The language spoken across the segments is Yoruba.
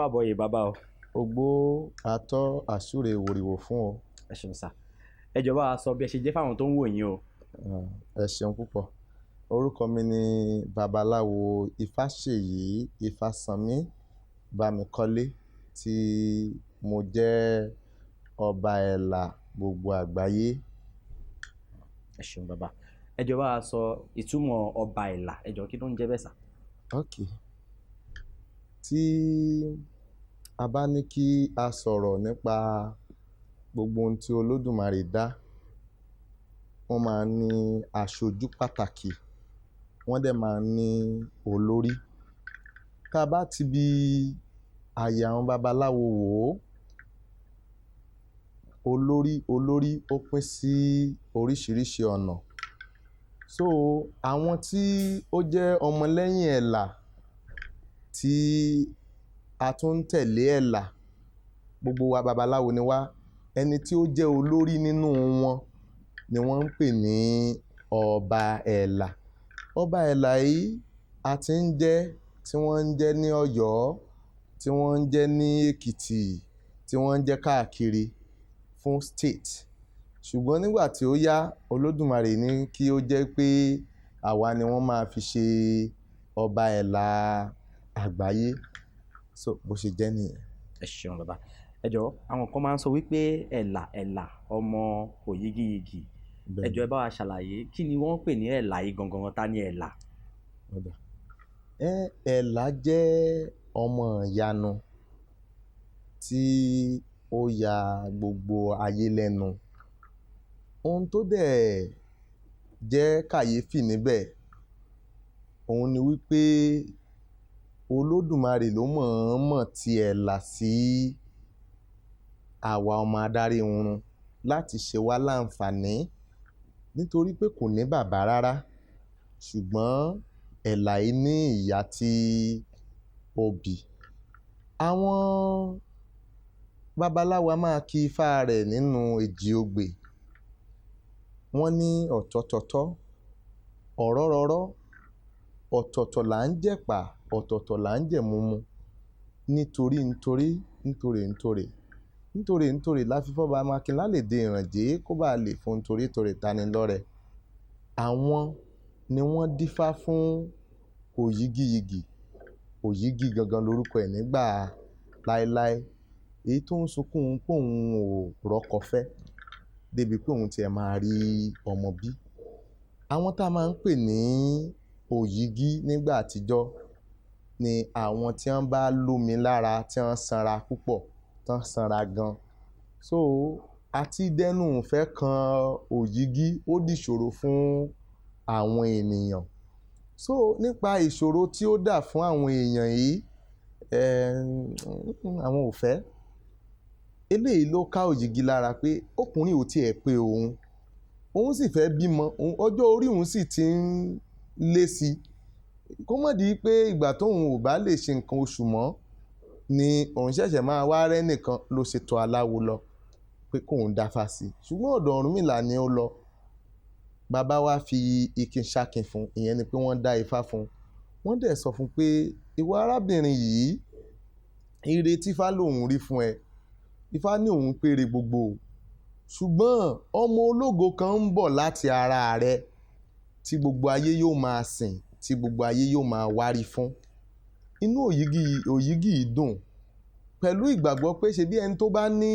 àbọ̀yè bàbá o. Ogbó atọ́ àsúre wòrìwò fún ọ. Ẹ ṣeun sà. Ẹ jọ̀ọ́ bá wa sọ bí ẹ ṣe jẹ́ fáwọn tó ń wò yín o. Ẹ ṣeun púpọ̀. Orúkọ mi ni babaláwo Ifáṣèyí Ifásànmí Bámikọ́lé tí mo jẹ́ ọba ẹ̀là gbogbo àgbáyé. Ẹ ṣeun bàbá. Ẹ jọ̀ọ́ bá wa sọ ìtumọ̀ ọba ẹ̀là. Ẹ jọ̀ọ́ kí ló ń jẹ́ bẹ́ẹ̀ sà? Okay. Tí a bá ní kí a sọ̀rọ̀ nípa gbogbo ohun tí Olódùmarè dá, wọ́n máa ń ní aṣojú pàtàkì, wọ́n dẹ̀ máa ń ní olórí. Tá a bá ti bi àyè àwọn babaláwo wò ó, olórí ó pín sí oríṣiríṣi ọ̀nà. So àwọn tí ó jẹ́ ọmọlẹ́yìn ẹ̀là tí a tún ń tẹ̀lé ẹ̀là, gbogbo wa babaláwo ni wá. Ẹni tí ó jẹ́ olórí nínú wọn ni wọ́n ń pè ní ọba ẹ̀là. Ọba ẹ̀là yìí a ti ń jẹ́, tí wọ́n ń jẹ́ ní Ọ̀yọ́, tí wọ́n ń jẹ́ ní Èkìtì, tí wọ́n ń jẹ́ káàkiri fún state. Ṣùgbọ́n nígbà tí ó yá, Olódùmarè ní kí ó jẹ́ pé àwa ni wọ́n máa fi ṣe ọba ẹ̀là àgbáyé. So bó ṣe jẹ́ nìyẹn. Ẹ ṣeun bàbá. Ẹ jọ̀ọ́ àwọn kan máa ń sọ wípé ẹ̀là ọmọ òyígíyigì. Ẹ jọ̀ọ́ ẹ bá wa ṣàlàyé kí ni wọ́n ń pè ní ẹ̀là yìí gangan, ta ni ẹ̀là? Ẹ̀là jẹ́ ọmọ ìyanu tí ó ya gbogbo ayé lẹ́nu. Ohun tó dẹ̀ jẹ́ kàyéfì níbẹ̀, òun ni wípé Olódùmarè ló mọ̀ọ́mọ̀ ti ẹ̀là sí àwa ọmọ adarí oorun láti ṣe wá láǹfààní, nítorí pé kò ní bàbá rárá, ṣùgbọ́n ẹ̀là yìí ní ìyá tí ó bí. Àwọn babaláwo a máa kí ifá rẹ̀ nínú Èjì Ogbè. Wọ́n ní ọ̀tọ̀tọ̀tọ̀, ọ̀rọ̀rọ̀rọ̀, ọ̀tọ̀ọ̀tọ̀ là ń jẹ̀pà, ọ̀tọ̀ọ̀tọ̀ là ń jẹ̀múmu. Nítorí la fi fọ́ba Akin lálèdè Ìrànjé kó bá lè fún torí tani lọ́rẹ. Àwọn ni wọ́n dífá fún òyígíyigì. Òyígí gangan lorúkọ ẹ̀ nígbà láéláé. Èyí tó ń sunkún pé òun ò rọ́kọ fẹ́ débi pé òun tiẹ̀ máa rí ọmọ bí. Àwọn tá a máa ń pè ní òyígí nígbà àtijọ́ ni àwọn tí wọ́n bá lómi lára, tí wọ́n sanra púpọ̀, tí wọ́n sanra gan. So àti dẹ́nu ìfẹ́ kan òyígí ó dìṣòro fún àwọn ènìyàn. So nípa ìṣòro tí ó dà fún àwọn èèyàn yìí, àwọn ò fẹ́. Eléyìí ló ká òyígí lára pé ọkùnrin ò tiẹ̀ pé òun sì fẹ́ bímọ, ọjọ́ orí òun sì ti ń lé sí i. Kó mọ̀ di pé ìgbà tóun ò bá lè ṣe nǹkan oṣù mọ́ ni òun ṣẹ̀ṣẹ̀ máa wá rẹ́nìkan ló ṣe tọ̀ aláwo lọ pé kóun dáfá sí i. Ṣùgbọ́n ọ̀dọ̀ Ọ̀rúnmìlà ni ó lọ. Bàbá wa fi ikin ṣakin fún, ìyẹn ni pé wọ́n dá ifá fún. Wọ́n dẹ̀ sọ fún pé ìwọ arábìnrin yìí, ire tí ifá lòun rí fún ẹ, ifá ní òun péré gbogbo. Ṣùgbọ́n ọmọ ológo kan ń bọ̀ láti ara rẹ tí gbogbo ayé yóò máa sìn, tí gbogbo ayé yóò máa wárí fún. Inú òyígí dùn pẹ̀lú ìgbàgbọ́ pé ṣe bí ẹni tó bá ní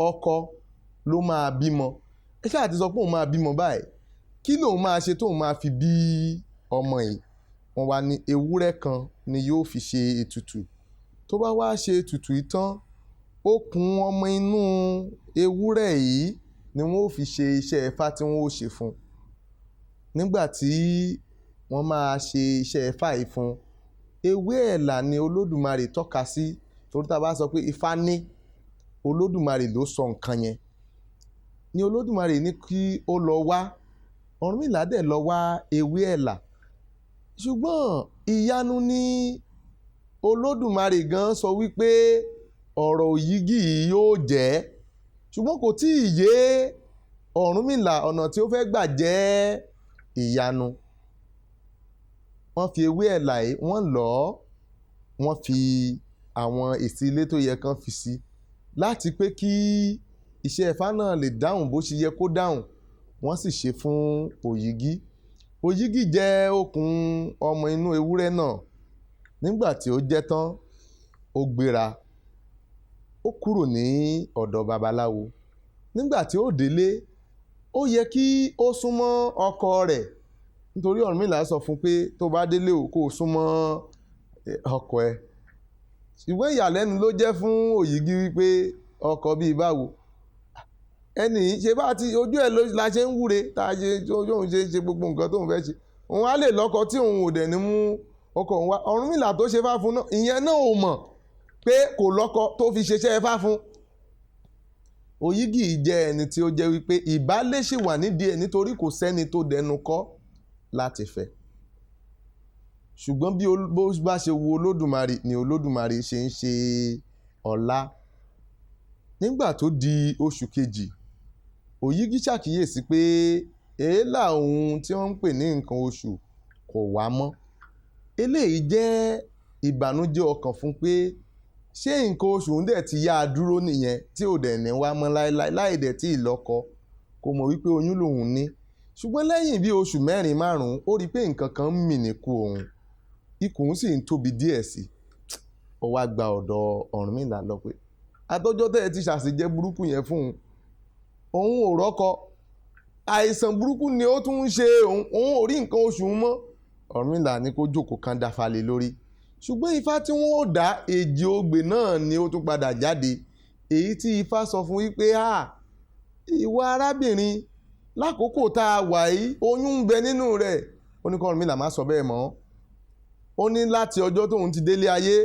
ọkọ ló máa bímọ. Ẹ ṣáà ti sọ pé òun máa bímọ báyìí, kí lòun máa ṣe tóun máa fi bí ọmọ yìí? Wọ́n wá ní ewúrẹ́ kan ni yóò fi ṣe ètùtù. Tó bá wá ṣe ètùtù yìí tán, okùn ọmọ inú ewúrẹ́ yìí ni wọ́n ó fi ṣe iṣẹ́ ifá tí wọ́n ó ṣe fún. Nígbà tí wọ́n máa ṣe iṣẹ́ ifá yìí fún, ewé ẹ̀là ni Olódùmarè tọ́ka sí. Torí tá a bá sọ pé ifá ní, Olódùmarè ló sọ nǹkan yẹn. Ni Olódùmarè ní kí ó lọ wá, Ọ̀rúnmìlà dẹ̀ lọ wá ewé ẹ̀là. Ṣùgbọ́n ìyanu ni Olódùmarè gan sọ wípé ọ̀rọ̀ òyígí yìí yóò jẹ́. Ṣùgbọ́n kò tí ì yé Ọ̀rúnmìlà ọ̀nà tí ó fẹ́ gbà jẹ́ ìyanu. Wọ́n fi ewé ẹ̀là yìí, wọ́n lọ̀ ọ́, wọ́n fi àwọn èsì ilé tó yẹ kán fi sí láti pé kí iṣẹ́ Ifá náà lè dáhùn bó ṣe yẹ kó dáhùn. Wọ́n sì ṣe fún Òyígí. Òyígí jẹ́ okùn ọmọ inú ewúrẹ́ náà. Nígbà tí ó jẹ́ tán, ó gbéra, ó kúrò ní ọ̀dọ̀ babaláwo. Nígbà tí ó délé, ó yẹ kí ó súnmọ́ ọkọ rẹ̀, nítorí Ọ̀rúnmìlà sọ fún pé tó bá délé o kó súnmọ́ ọkọ ẹ̀. Ṣùgbọ́n ìyàlẹ́nu ló jẹ́ fún Òyígí wípé ọkọ bíi báwo, ẹni ṣe bá ti ojú ẹ̀ la ṣe ń wúre tá a ṣe òun ṣe gbogbo nǹkan tóun fẹ́ ṣe, òun á lè lọ́kọ tí òun ò dẹ̀ ní mú ọkọ òun wá. Ọ̀rúnmìlà tó ṣe fá fún náà, ìyẹn náà ò mọ̀ pé kò lọ́kọ tó fi ṣeṣẹ́ fá fún. Òyígí jẹ́ ẹni tí ó jẹ́ wípé ìbálé ṣì wà nídìí ẹ̀ nítorí kò sẹ́ni tó dẹnu kọ́ láti fẹ́. Ṣùgbọ́n bí bó bá ṣe wo Olódùmarè ni Olódùmarè ṣe ń ṣe ọlá. Nígbà tó di oṣù kejì, Òyígí ṣàkíyèsí pé èélà òun tí wọ́n ń pè ní nǹkan oṣù kò wá mọ́. Eléyìí jẹ́ ìbànújẹ́ ọkàn fún pé ṣé nǹkan oṣù ń dẹ̀ ti yá a dúró nìyẹn tí ò dẹ̀ ní wá mọ́ láéláé láì dẹ̀ tí ì lọ́kọ, kò mọ̀ wípé oyún lòun ní. Ṣùgbọ́n lẹ́yìn bí oṣù 4-5 ó rí pé nǹkan kan ń mì níkùn òun, ikùn sì ń tóbi díẹ̀ sí i. Ó wá gba ọ̀dọ̀ Ọ̀rúnmìlà lọ pé àtọ́jọ́ tẹ́ ẹ ti ṣàṣejẹ burúkú yẹn fún òun ò rọ́kọ, àìsàn burúkú ni ó tún ń ṣe òun ò rí nǹkan oṣù mọ́. Ọ̀rúnmìlà ní kó jókòó kan dáfalé lórí. Ṣùgbọ́n ifá tí wọ́n ó dá èjì ogbè náà ni ó tún padà jáde, èyí tí ifá sọ fún wípé ìwọ arábìnrin, lákòókò tá a wà yìí oyún ń bẹ nínú rẹ̀. Ó ní kí Ọ̀rúnmìlà má sọ bẹ́ẹ̀ mọ́. Ó ní láti ọjọ́ tóun ti délé ayé,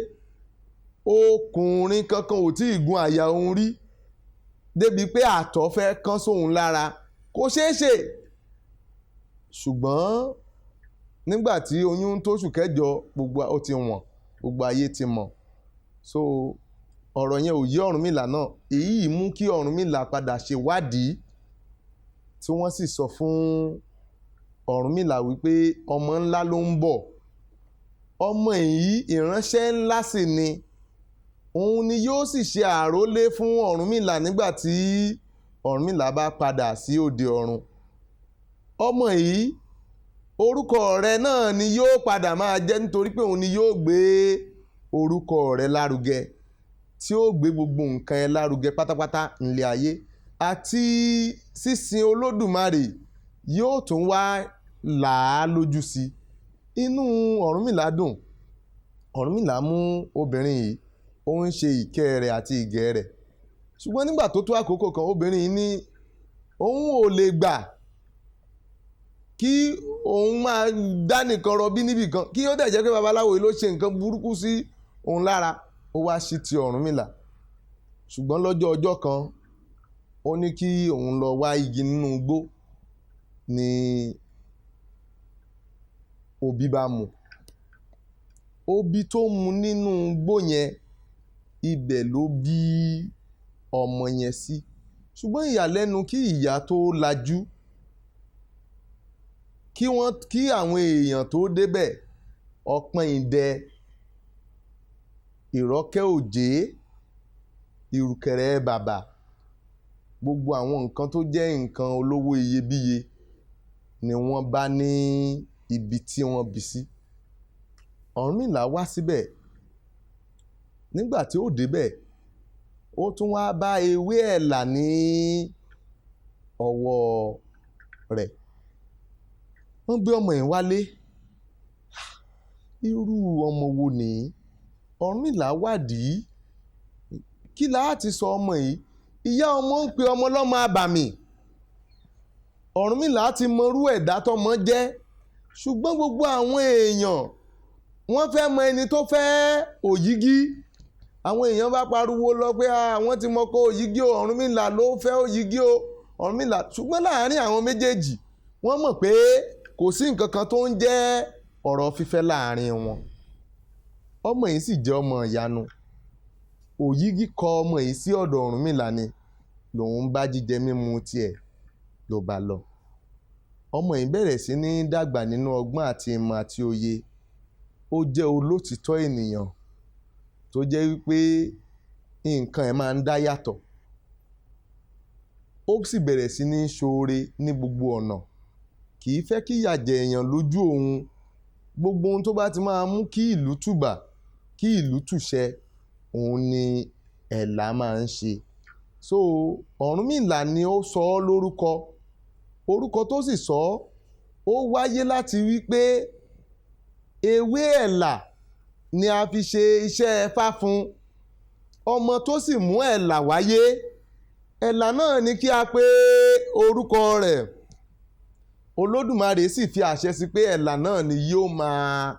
ọkùnrin kankan ò tí ì gun àyà òun rí débi pé àtọ̀ fẹ́ kán sóun lára, kò ṣeé ṣe. Ṣùgbọ́n nígbà tí oyún tóṣù kẹjọ, gbogbo ó ti wọ̀n, gbogbo ayé ti mọ̀. So ọ̀rọ̀ yẹn ò yé Ọ̀rúnmìlà náà. Èyí mú kí Ọ̀rúnmìlà padà ṣèwádìí, tí wọ́n sì sọ fún Ọ̀rúnmìlà wípé ọmọ ńlá ló ń bọ̀. Ọmọ yìí ìránṣẹ́ ńlá sì ni. Òun ni yóò sì ṣe àrólé fún Ọ̀rúnmìlà nígbà tí Ọ̀rúnmìlà bá padà sí òde ọ̀run. Ọmọ yìí orúkọ rẹ̀ náà ni yóò padà máa jẹ́, nítorí pé òun ni yóò gbé orúkọ rẹ̀ lárugẹ, tí ó gbé gbogbo nǹkan ẹ̀ lárugẹ pátápátá nílé ayé. Àti sísìn Olódùmarè yóò tún wá là á lójú sí. Inú Ọ̀rúnmìlà dùn. Ọ̀rúnmìlà mú obìnrin yìí, ó ń ṣe ìkẹ́ rẹ̀ àti ìgẹ̀ rẹ̀. Ṣùgbọ́n nígbà tó tó àkókò kan, obìnrin yìí ní òun ò lè gbà kí òun máa dá nìkan rọbí níbì kan, kí ó dẹ̀ jẹ́ pé babaláwo yìí ló ṣe nǹkan burúkú sí òun lára. Ó wá sí ti Ọ̀rúnmìlà. Ṣùgbọ́n lọ́jọ́ ọjọ́ kan, ó ní kí òun lọ wá igi nínú igbó, ni òbí bá mu. Òbí tó mu nínú igbó yẹn, ibẹ̀ ló bí ọmọ yẹn sí. Ṣùgbọ́n ìyàlẹ́nu kí ìyá tó lajú, kí àwọn èèyàn tó débẹ̀, ọ̀pọ̀n ìdẹ, ìrọ́kẹ́ òjé, ìrùkẹ̀rẹ̀ bàbà, gbogbo àwọn nǹkan tó jẹ́ nǹkan olówó iyebíye ni wọ́n bá ní ibi tí wọ́n bí sí. Ọ̀rúnmìlà wá síbẹ̀. Nígbà tí ó débẹ̀, ó tún wá bá ewé ẹ̀là ní ọwọ́ rẹ̀. Wọ́n gbé ọmọ yẹn wálé. Irú ọmọ wo nìyí? Ọ̀rúnmìlà wádìí. Kí la á ti sọ ọmọ yìí? Ìyá ọmọ ń pe ọmọ lọ́mọ abàmì. Ọ̀rúnmìlà ti mọrú ẹ̀dá tọ́mọ jẹ́. Ṣùgbọ́n gbogbo àwọn èèyàn wọ́n fẹ́ mọ ẹni tó fẹ́ Òyígí. Àwọn èèyàn bá pariwo lọ pé àwọn ti mọ̀ pé Òyígí o, Ọ̀rúnmìlà ló fẹ́ Òyígí o, Ọ̀rúnmìlà. Ṣùgbọ́n láàárín àwọn méjèèjì, wọ́n mọ̀ pé kò sí nǹkan kan tó ń jẹ́ ọ̀rọ̀ fífẹ́ láàárín wọn. Ọmọ yìí sì jẹ́ ọmọ ìyanu. Òyígí kọ ọmọ yìí sí ọ̀dọ̀ Ọ̀rúnmìlà ni, lòun bá jíjẹ mímu tiẹ̀ ló bá lọ. Ọmọ yìí bẹ̀rẹ̀ sí ní dàgbà nínú ọgbọ́n àti ìmọ̀ àti òye. Ó jẹ́ olótìtọ́ ènìyàn. tó jẹ́ wípé nǹkan ẹ̀ máa ń dá yàtọ̀, ó sì bẹ̀rẹ̀ sí ní ṣoore ní gbogbo ọ̀nà, kì í fẹ́ kí ìyà jẹ èèyàn lójú òun. Gbogbo ohun tó bá ti máa mú kí ìlú tùbà kí ìlú tùṣẹ, òun ni ẹ̀là máa ń ṣe. So Ọ̀rúnmìlà ni ó sọ ọ́ lórúkọ. Orúkọ tó sì sọ ọ́, ó wáyé láti wípé ewé ẹ̀là ni a fi ṣe iṣẹ́ Ifá fún. Ọmọ tó sì mú ẹ̀là wáyé, ẹ̀là náà ni kí a pè orúkọ rẹ̀. Olódùmarè sì fi àṣẹ sí pé ẹ̀là náà ni yóò máa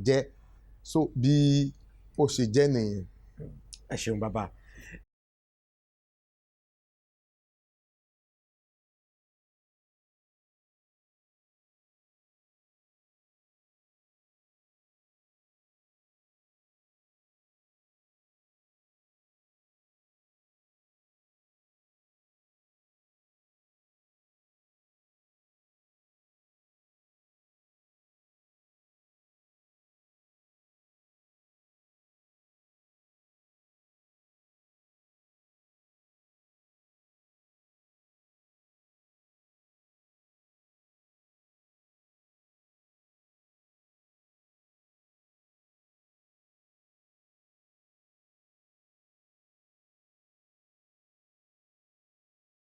jẹ́. So bí ó ṣe jẹ́ nìyẹn. Ẹ ṣeun bàbá.